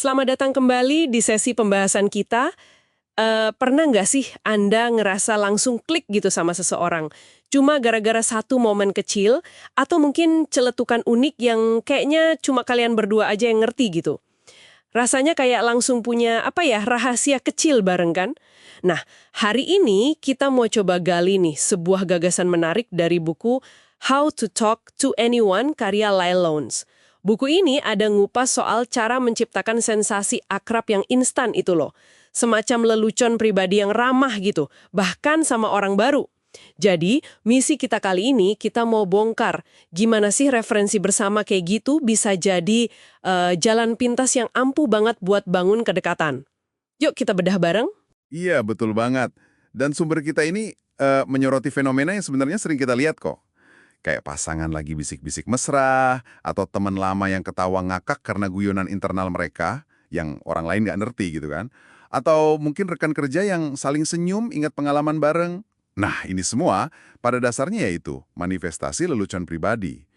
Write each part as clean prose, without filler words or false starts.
Selamat datang kembali di sesi pembahasan kita. Pernah nggak sih Anda ngerasa langsung klik gitu sama seseorang? Cuma gara-gara satu momen kecil, atau mungkin celetukan unik yang kayaknya cuma kalian berdua aja yang ngerti gitu? Rasanya kayak langsung punya, apa ya, rahasia kecil bareng kan? Nah, hari ini kita mau coba gali nih sebuah gagasan menarik dari buku How to Talk to Anyone karya Lyle Lones. Buku ini ada ngupas soal cara menciptakan sensasi akrab yang instan itu loh. Semacam lelucon pribadi yang ramah gitu, bahkan sama orang baru. Jadi, misi kita kali ini kita mau bongkar gimana sih referensi bersama kayak gitu bisa jadi jalan pintas yang ampuh banget buat bangun kedekatan. Yuk kita bedah bareng. Iya, betul banget. Dan sumber kita ini menyoroti fenomena yang sebenarnya sering kita lihat kok. Kayak pasangan lagi bisik-bisik mesra, atau teman lama yang ketawa ngakak karena guyonan internal mereka, yang orang lain nggak ngerti gitu kan. Atau mungkin rekan kerja yang saling senyum ingat pengalaman bareng. Nah, ini semua pada dasarnya yaitu manifestasi lelucon pribadi.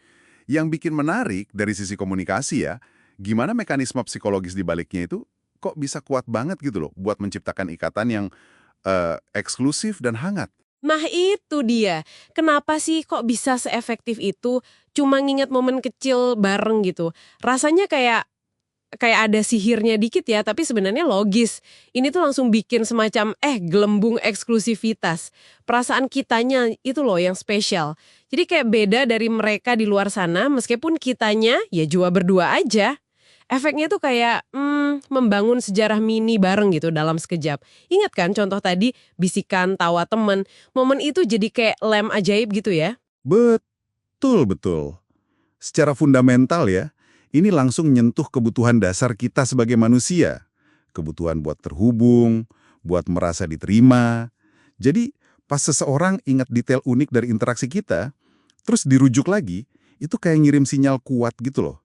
Yang bikin menarik dari sisi komunikasi ya, gimana mekanisme psikologis di baliknya itu kok bisa kuat banget gitu loh buat menciptakan ikatan yang eksklusif dan hangat. Nah itu dia, kenapa sih kok bisa seefektif itu cuma nginget momen kecil bareng gitu. Rasanya kayak ada sihirnya dikit ya, tapi sebenarnya logis. Ini tuh langsung bikin semacam gelembung eksklusivitas. Perasaan kitanya itu loh yang spesial. Jadi kayak beda dari mereka di luar sana, meskipun kitanya ya jua berdua aja. Efeknya tuh kayak membangun sejarah mini bareng gitu dalam sekejap. Ingat kan contoh tadi, bisikan, tawa temen. Momen itu jadi kayak lem ajaib gitu ya. Betul, betul. Secara fundamental ya, ini langsung nyentuh kebutuhan dasar kita sebagai manusia. Kebutuhan buat terhubung, buat merasa diterima. Jadi, pas seseorang ingat detail unik dari interaksi kita, terus dirujuk lagi, itu kayak ngirim sinyal kuat gitu loh.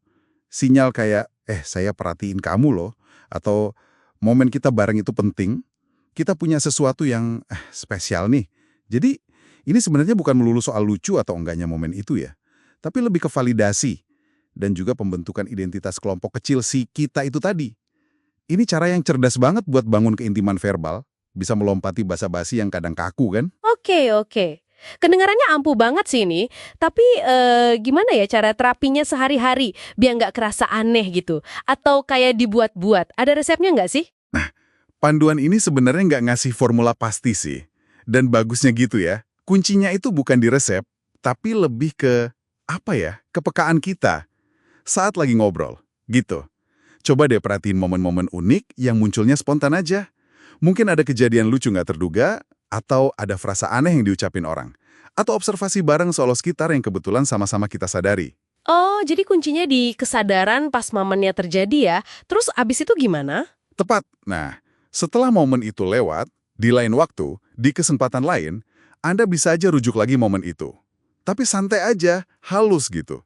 Sinyal kayak, saya perhatiin kamu loh, atau momen kita bareng itu penting, kita punya sesuatu yang spesial nih. Jadi, ini sebenarnya bukan melulu soal lucu atau enggaknya momen itu ya, tapi lebih ke validasi dan juga pembentukan identitas kelompok kecil si kita itu tadi. Ini cara yang cerdas banget buat bangun keintiman verbal, bisa melompati basa-basi yang kadang kaku kan? Oke, oke. Kedengarannya ampuh banget sih ini, tapi gimana ya cara terapinya sehari-hari biar nggak kerasa aneh gitu? Atau kayak dibuat-buat, ada resepnya nggak sih? Panduan ini sebenarnya nggak ngasih formula pasti sih. Dan bagusnya gitu ya. Kuncinya itu bukan di resep, tapi lebih ke, kepekaan kita. Saat lagi ngobrol, gitu. Coba deh perhatiin momen-momen unik yang munculnya spontan aja. Mungkin ada kejadian lucu nggak terduga, atau ada frasa aneh yang diucapin orang. Atau observasi bareng soal sekitar yang kebetulan sama-sama kita sadari. Oh, jadi kuncinya di kesadaran pas momennya terjadi ya. Terus abis itu gimana? Tepat. Nah, setelah momen itu lewat, di lain waktu, di kesempatan lain, Anda bisa aja rujuk lagi momen itu. Tapi santai aja, halus gitu.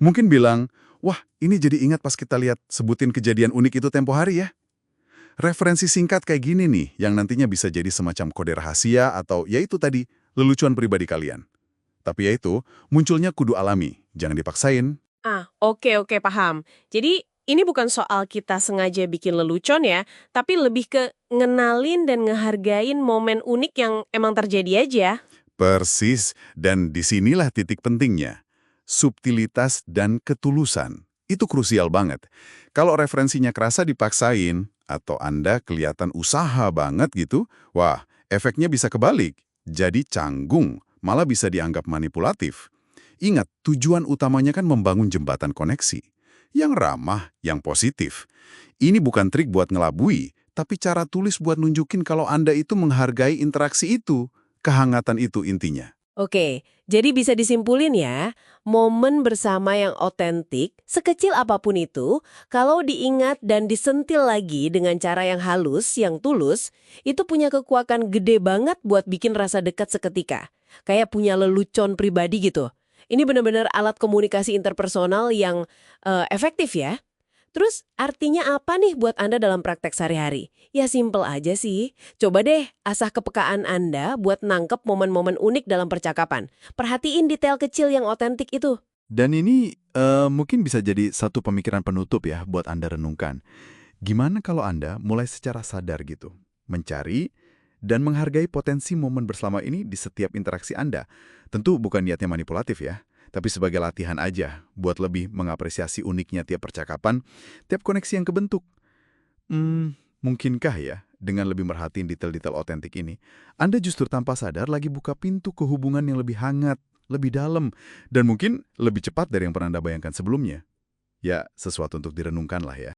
Mungkin bilang, wah ini jadi ingat pas kita lihat sebutin kejadian unik itu tempo hari ya. Referensi singkat kayak gini nih, yang nantinya bisa jadi semacam kode rahasia atau ya itu tadi, lelucuan pribadi kalian. Tapi ya itu, munculnya kudu alami, jangan dipaksain. Ah, oke, paham. Jadi ini bukan soal kita sengaja bikin lelucon ya, tapi lebih ke ngenalin dan ngehargain momen unik yang emang terjadi aja. Persis, dan disinilah titik pentingnya. Subtilitas dan ketulusan. Itu krusial banget. Kalau referensinya kerasa dipaksain, atau Anda kelihatan usaha banget gitu, wah, efeknya bisa kebalik. Jadi canggung, malah bisa dianggap manipulatif. Ingat, tujuan utamanya kan membangun jembatan koneksi. Yang ramah, yang positif. Ini bukan trik buat ngelabui, tapi cara tulis buat nunjukin kalau Anda itu menghargai interaksi itu. Kehangatan itu intinya. Oke, jadi bisa disimpulin ya, momen bersama yang otentik, sekecil apapun itu, kalau diingat dan disentil lagi dengan cara yang halus, yang tulus, itu punya kekuatan gede banget buat bikin rasa dekat seketika. Kayak punya lelucon pribadi gitu. Ini benar-benar alat komunikasi interpersonal yang efektif ya. Terus artinya apa nih buat Anda dalam praktek sehari-hari? Ya simpel aja sih. Coba deh asah kepekaan Anda buat nangkep momen-momen unik dalam percakapan. Perhatiin detail kecil yang otentik itu. Dan ini mungkin bisa jadi satu pemikiran penutup ya buat Anda renungkan. Gimana kalau Anda mulai secara sadar gitu, mencari dan menghargai potensi momen bersama ini di setiap interaksi Anda? Tentu bukan niatnya manipulatif ya, tapi sebagai latihan aja buat lebih mengapresiasi uniknya tiap percakapan, tiap koneksi yang kebentuk. Mungkinkah ya, dengan lebih merhatiin detail-detail otentik ini, Anda justru tanpa sadar lagi buka pintu ke hubungan yang lebih hangat, lebih dalam, dan mungkin lebih cepat dari yang pernah Anda bayangkan sebelumnya? Ya, sesuatu untuk direnungkan lah ya.